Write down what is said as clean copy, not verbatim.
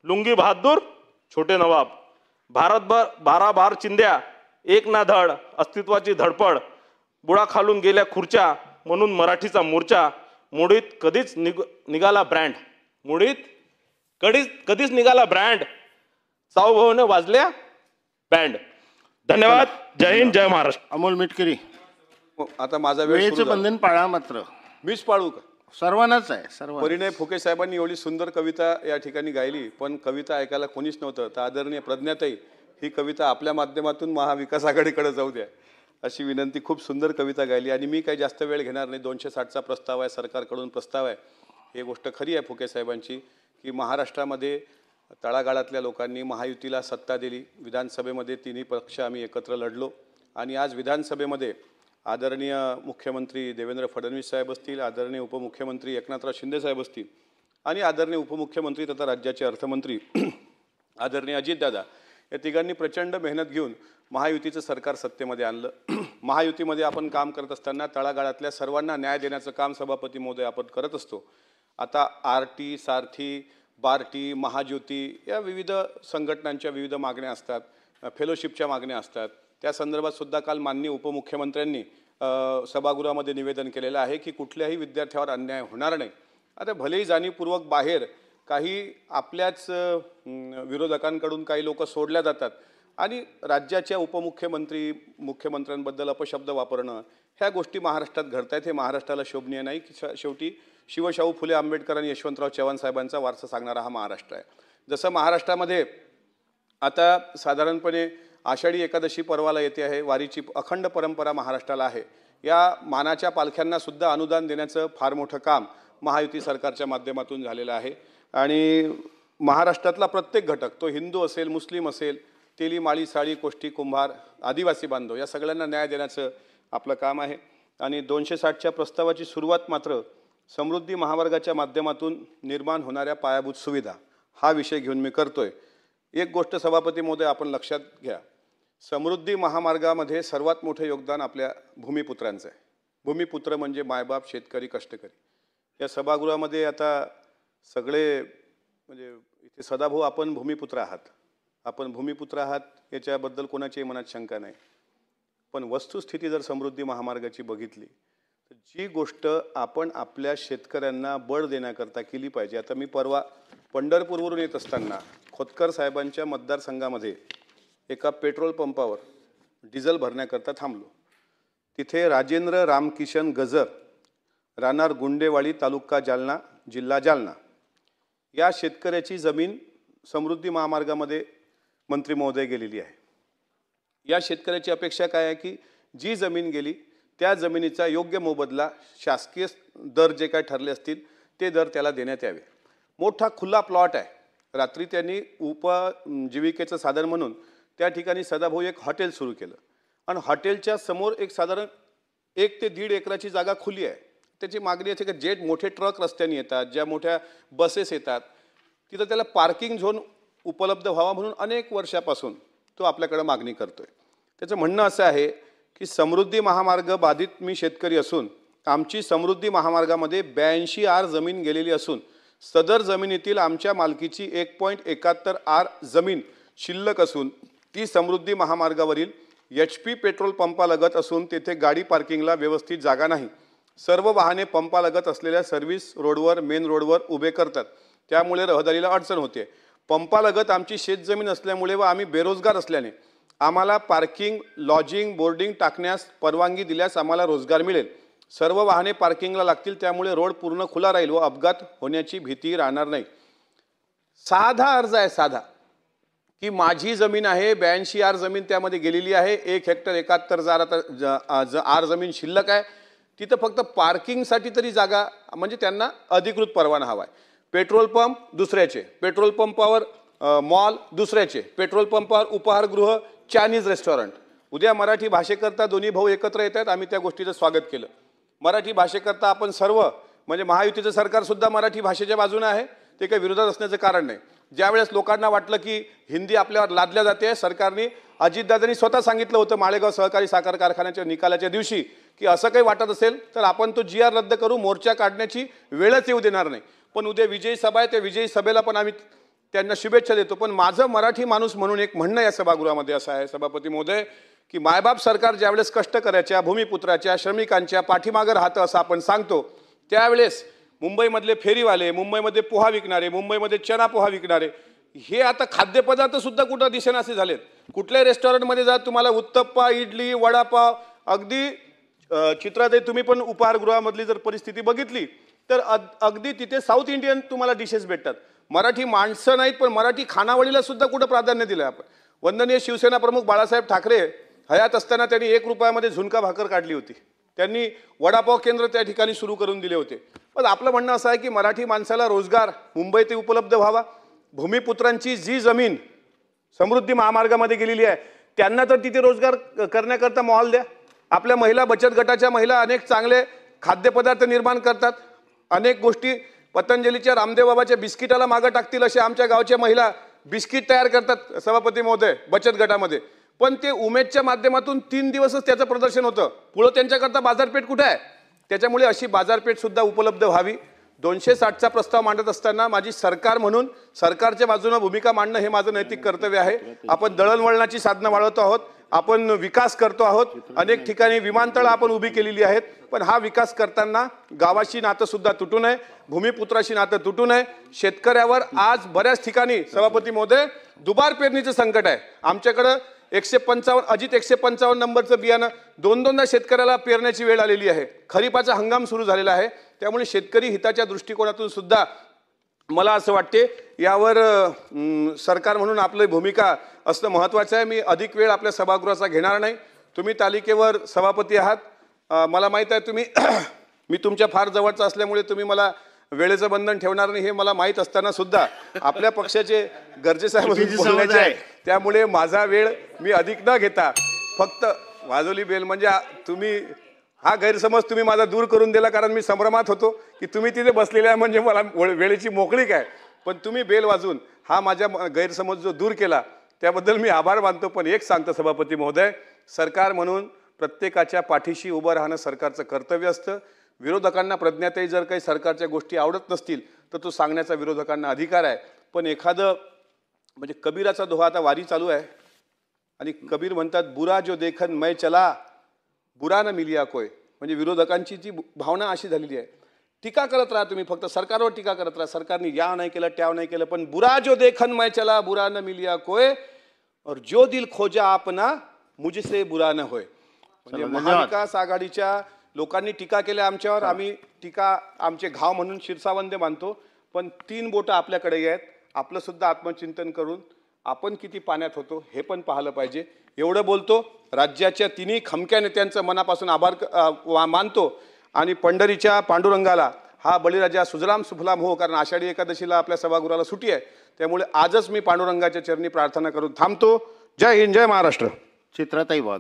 लुंगी बहादूर छोटे नवाब, भारतभर 12 बार चिंध्या, एक ना धड, अस्तित्वाची धडपड, बुडा खालून गेल्या खुर्च्या, म्हणून मराठीचा मोर्चा, मुडीत कधीच निघाला ब्रँड, मुडीत कधीच निघाला ब्रँड, चाऊभाऊने वाजल्या बँड. धन्यवाद. जय हिंद, जय महाराष्ट्र. अमोल मिटकरी. आता माझा वेळेचं बंधन पाळा. मात्र मीच पाळू का? सर्वांनाच आहे. सर्व परिणय फुके साहेबांनी एवढी सुंदर कविता या ठिकाणी गायली, पण कविता ऐकायला कोणीच नव्हतं. तर आदरणीय प्रज्ञाताई, ही कविता आपल्या माध्यमातून महाविकास आघाडीकडे जाऊ द्या अशी विनंती. खूप सुंदर कविता गायली आणि मी काही जास्त वेळ घेणार नाही. 260चा प्रस्ताव आहे, सरकारकडून प्रस्ताव आहे. ही गोष्ट खरी आहे फुके साहेबांची की महाराष्ट्रामध्ये तळागाळातल्या लोकांनी महायुतीला सत्ता दिली. विधानसभेमध्ये तिन्ही पक्ष आम्ही एकत्र लढलो आणि आज विधानसभेमध्ये आदरणीय मुख्यमंत्री देवेंद्र फडणवीस साहेब असतील, आदरणीय उपमुख्यमंत्री एकनाथराव शिंदे साहेब असतील आणि आदरणीय उपमुख्यमंत्री तथा राज्याचे अर्थमंत्री आदरणीय अजितदादा, या तिघांनी प्रचंड मेहनत घेऊन महायुतीचं सरकार सत्तेमध्ये आणलं. महायुतीमध्ये आपण काम करत असताना तळागाळातल्या सर्वांना न्याय देण्याचं काम सभापती महोदय आपण करत असतो. आता आरटी, सारथी, बार्टी, महाज्योती या विविध संघटनांच्या विविध मागण्या असतात, फेलोशिपच्या मागण्या असतात. त्या संदर्भात सुद्धा काल माननीय उपमुख्यमंत्र्यांनी सभागृहामध्ये निवेदन केलेलं आहे की कुठल्याही विद्यार्थ्यावर अन्याय होणार नाही. आता भलेही जाणीवपूर्वक बाहेर काही आपल्याच विरोधकांकडून काही लोक सोडल्या जातात आणि राज्याच्या उपमुख्यमंत्री मुख्यमंत्र्यांबद्दल अपशब्द वापरणं, ह्या गोष्टी महाराष्ट्रात घडत आहेत. हे महाराष्ट्राला शोभनीय नाही. शेवटी शिवशाहू फुले आंबेडकर आणि यशवंतराव चव्हाण साहेबांचा वारसा सांगणारा हा महाराष्ट्र आहे. जसं महाराष्ट्रामध्ये आता साधारणपणे आषाढी एकादशी पर्वाला येते आहे, वारीची अखंड परंपरा महाराष्ट्राला आहे. या मानाच्या पालख्यांना सुद्धा अनुदान देण्याचं फार मोठं काम महायुती सरकारच्या माध्यमातून झालेलं आहे आणि महाराष्ट्रातला प्रत्येक घटक, तो हिंदू असेल, मुस्लिम असेल, तेली, माळी, साळी, कोष्टी, कुंभार, आदिवासी बांधव, या सगळ्यांना न्याय देण्याचं आपलं काम आहे. आणि 260च्या प्रस्तावाची सुरुवात मात्र समृद्धी महामार्गाच्या माध्यमातून निर्माण होणाऱ्या पायाभूत सुविधा हा विषय घेऊन मी करतोय. एक गोष्ट सभापती महोदय आपण लक्षात घ्या, समृद्धी महामार्गामध्ये सर्वात मोठं योगदान आपल्या भूमिपुत्रांचं आहे. भूमिपुत्र म्हणजे मायबाप, शेतकरी, कष्टकरी. या सभागृहामध्ये आता सगळे म्हणजे इथे सदाभाऊ आपण भूमिपुत्र आहात, आपण भूमिपुत्र आहात याच्याबद्दल कोणाच्याही मनात शंका नाही. पण वस्तुस्थिती जर समृद्धी महामार्गाची बघितली तर जी गोष्ट आपण आपल्या शेतकऱ्यांना बळ देण्याकरता केली पाहिजे. आता मी परवा पंढरपूरवरून येत असताना खोतकर साहेबांच्या मतदारसंघामध्ये एका पेट्रोल पंपावर डिझेल भरण्याकरता थांबलो. तिथे राजेंद्र रामकिशन गजर, राहणार गुंडेवाडी, तालुका जालना, जिल्हा जालना, या शेतकऱ्याची जमीन समृद्धी महामार्गामध्ये मंत्री महोदय गेलेली आहे. या शेतकऱ्याची अपेक्षा काय आहे की जी जमीन गेली त्या जमिनीचा योग्य मोबदला, शासकीय दर जे काय ठरले असतील ते दर त्याला देण्यात यावे. मोठा खुला प्लॉट आहे. रात्री त्यांनी उपजीविकेचं साधन म्हणून त्या ठिकाणी सदाभाऊ एक हॉटेल सुरू केलं आणि हॉटेलच्या समोर एक साधारण 1 ते 1.5 एकराची जागा खुली आहे. त्याची मागणी अशी की जे मोठे ट्रक रस्त्याने येतात, ज्या मोठ्या बसेस येतात, तिथं त्याला पार्किंग झोन उपलब्ध व्हावा म्हणून अनेक वर्षापासून तो आपल्याकडे मागणी करतोय. त्याचं म्हणणं असं आहे की समृद्धी महामार्ग बाधित मी शेतकरी असून आमची समृद्धी महामार्गामध्ये 82 आर जमीन गेलेली असून सदर जमिनीतील आमच्या मालकीची 1.71 आर जमीन शिल्लक असून ती समृद्धी महामार्गावरील HP पेट्रोल पंपालगत असून तेथे गाडी पार्किंगला व्यवस्थित जागा नाही. सर्व वाहने पंपालगत असलेल्या सर्व्हिस रोडवर, मेन रोडवर उभे करतात, त्यामुळे रहदारीला अडचण होते. पंपालगत आमची शेतजमीन असल्यामुळे व आम्ही बेरोजगार असल्याने आम्हाला पार्किंग, लॉजिंग, बोर्डिंग टाकण्यास परवानगी दिल्यास आम्हाला रोजगार मिळेल. सर्व वाहने पार्किंगला लागतील, त्यामुळे रोड पूर्ण खुला राहील व अपघात होण्याची भीती राहणार नाही. साधा अर्ज आहे, साधा, की माझी जमीन आहे, 82 आर जमीन त्यामध्ये गेलेली आहे, 1 हेक्टर 71 आर जमीन शिल्लक आहे. तिथं फक्त पार्किंगसाठी तरी जागा, म्हणजे त्यांना अधिकृत परवाना हवा आहे. पेट्रोल पंप दुसऱ्याचे, पेट्रोल पंपावर मॉल दुसऱ्याचे, पेट्रोल पंपावर उपहारगृह, चायनीज रेस्टॉरंट. उद्या मराठी भाषेकरता दोन्ही भाऊ एकत्र येत आहेत, आम्ही त्या गोष्टीचं स्वागत केलं. मराठी भाषेकरता आपण सर्व, म्हणजे महायुतीचं सरकारसुद्धा मराठी भाषेच्या बाजूने आहे, ते काही विरोधात असण्याचं कारण नाही. ज्यावेळेस लोकांना वाटलं की हिंदी आपल्यावर लादल्या जाते, सरकारने, अजितदादांनी स्वतः सांगितलं होतं माळेगाव सहकारी साखर कारखान्याच्या निकालाच्या दिवशी की असं काही वाटत असेल तर आपण तो GR रद्द करू, मोर्चा काढण्याची वेळच येऊ देणार नाही. पण उद्या विजयी सभा आहे, त्या विजयी सभेला पण आम्ही त्यांना शुभेच्छा देतो. पण माझं मराठी माणूस म्हणून एक म्हणणं या सभागृहामध्ये असं आहे सभापती महोदय, की मायबाप सरकार ज्यावेळेस कष्टकऱ्याच्या, भूमिपुत्राच्या, श्रमिकांच्या पाठीमागं राहतं असं आपण सांगतो, त्यावेळेस मुंबईमधले फेरीवाले, मुंबईमध्ये पोहा विकणारे, मुंबईमध्ये चना पोहा विकणारे, हे आता खाद्यपदार्थ सुद्धा कुठं दिसेनासे झालेत. कुठल्याही रेस्टॉरंटमध्ये जा, तुम्हाला उत्तप्पा, इडली, वडापाव, अगदी चित्राताई तुम्ही पण उपाहारगृहामधली जर परिस्थिती बघितली तर अगदी तिथे साऊथ इंडियन तुम्हाला डिशेस भेटतात. मराठी माणसं नाहीत, पण मराठी खानावळीला सुद्धा कुठं प्राधान्य दिलं आपण. वंदनीय शिवसेना प्रमुख बाळासाहेब ठाकरे हयात असताना त्यांनी 1 रुपयामध्ये झुणका भाकर काढली होती. त्यांनी वडापाव केंद्र त्या ठिकाणी सुरू करून दिले होते. पण आपलं म्हणणं असं आहे की मराठी माणसाला रोजगार मुंबईत उपलब्ध व्हावा. भूमिपुत्रांची जी जमीन समृद्धी महामार्गामध्ये गेलेली आहे त्यांना तर तिथे रोजगार करण्याकरता मॉल द्या. आपल्या महिला बचत गटाच्या महिला अनेक चांगले खाद्यपदार्थ निर्माण करतात. अनेक गोष्टी पतंजलीच्या रामदेव बाबाच्या बिस्किटाला मागं टाकतील असे आमच्या गावच्या महिला बिस्किट तयार करतात सभापती महोदय बचत गटामध्ये. पण ते उमेदच्या माध्यमातून 3 दिवसच त्याचं प्रदर्शन होतं. पुढं त्यांच्याकरता बाजारपेठ कुठे आहे? त्याच्यामुळे अशी बाजारपेठ सुद्धा उपलब्ध व्हावी. 260चा प्रस्ताव मांडत असताना माझी सरकार म्हणून सरकारच्या बाजूने भूमिका मांडणं हे माझं नैतिक कर्तव्य आहे. आपण दळणवळणाची साधनं वाढवतो आहोत, आपण विकास करतो आहोत, अनेक ठिकाणी विमानतळं आपण उभी केलेली आहेत. पण हा विकास करताना गावाशी नातं सुद्धा तुटू नये, भूमिपुत्राशी नातं तुटू नये. शेतकऱ्यावर आज बऱ्याच ठिकाणी सभापती महोदय दुबार पेरणीचं संकट आहे. आमच्याकडं 155 अजित 155 नंबरचं बियाणं 2-2दा शेतकऱ्याला पेरण्याची वेळ आलेली आहे. खरीपाचा हंगाम सुरू झालेला आहे. त्यामुळे शेतकरी हिताच्या दृष्टिकोनातून सुद्धा मला असं वाटते यावर सरकार म्हणून आपली भूमिका असणं महत्त्वाचं आहे. मी अधिक वेळ आपल्या सभागृहाचा घेणार नाही. तुम्ही तालिकेवर सभापती आहात. मला माहीत आहे तुम्ही मी तुमच्या फार जवळचा असल्यामुळे तुम्ही मला वेळेचं बंधन ठेवणार नाही हे मला माहीत असताना सुद्धा आपल्या पक्षाचे गरजेसाहेब बोलण्याचे आहे. त्यामुळे माझा वेळ मी अधिक न घेता फक्त वाजवली बेल म्हणजे तुम्ही हा गैरसमज तुम्ही माझा दूर करून दिला. कारण मी संभ्रमात होतो की तुम्ही तिथे बसलेले आहे म्हणजे मला वेळेची मोकळीक आहे. पण तुम्ही बेल वाजून हा माझ्या गैरसमज जो दूर केला त्याबद्दल मी आभार मानतो. पण एक सांगतो सभापती महोदय, सरकार म्हणून प्रत्येकाच्या पाठीशी उभं राहणं सरकारचं कर्तव्य असतं. विरोधकांना प्रज्ञाताई जर काही सरकारच्या गोष्टी आवडत नसतील तर तो सांगण्याचा विरोधकांना अधिकार आहे. पण एखादं म्हणजे कबीराचा दोहा आता वारी चालू आहे आणि कबीर म्हणतात बुरा जो देखन मै चला बुरा न मिलिया कोय. म्हणजे विरोधकांची जी भावना अशी झालेली आहे, टीका करत राहा तुम्ही, फक्त सरकारवर टीका करत राहा. सरकारने या नाही केलं ट्याव नाही केलं, पण बुरा जो देखन मै चला बुरा न मिलिया कोय और जो दिल खोजा आपना मुझसे बुरा न होय. म्हणजे महाविकास आघाडीच्या लोकांनी टीका केल्या आमच्यावर. आम्ही टीका आमचे घाव म्हणून शिरसावंदे मानतो. पण 3 बोटं आपल्याकडे आहेत. आपलं सुद्धा आत्मचिंतन करून आपण किती पाण्यात होतो हे पण पाहिलं पाहिजे. एवढं बोलतो. राज्याच्या 3ही खमक्या नेत्यांचं मनापासून आभार मानतो. आणि पंढरीच्या पांडुरंगाला हा बळीराजा सुजलाम सुफलाम हो, कारण आषाढी एकादशीला आपल्या सभागृहाला सुट्टी आहे. त्यामुळे आजच मी पांडुरंगाच्या चरणी प्रार्थना करून थांबतो. जय हिंद, जय महाराष्ट्र. चित्राताई वाघ.